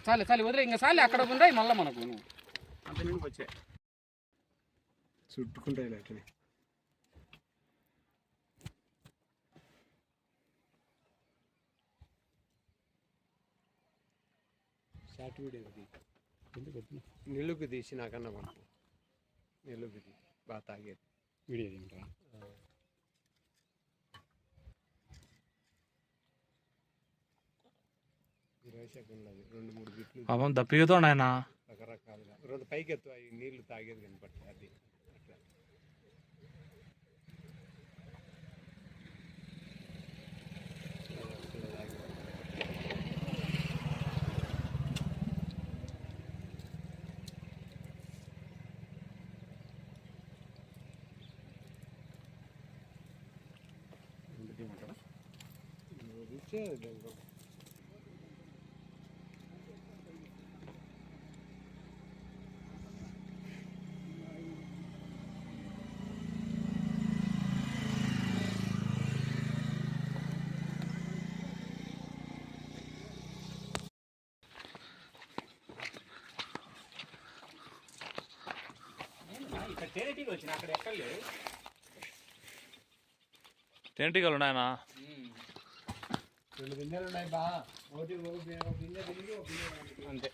చాలే చాలే వదిలే ఇంకా చాలే అక్కడ ఉండే మళ్ళీ మనకు అంత నీకు వచ్చాయి చుట్టుకుంటాయి అట్లనే షార్ట్ వీడియో నిలుకు తీసి నాకన్నా పంపు నిలుకు తీసి బాగా తాగేది వీడియో తింటారా రెండు మూడు బిట్లు పాపం దప్పిగతో ఆయన రకరకాలుగా రెండు పైకి ఎత్తు అవి నీళ్లు తాగేది కనపడతాయి అది అట్లా తేనెటీగ వచ్చిన అక్కడ ఎక్కడ లేదు తేనెటీగలు ఉన్నాయనా రెండు గింజలు ఉన్నాయి బా ఒకటి గింజ తిరిగి ఒక గింజ అంతే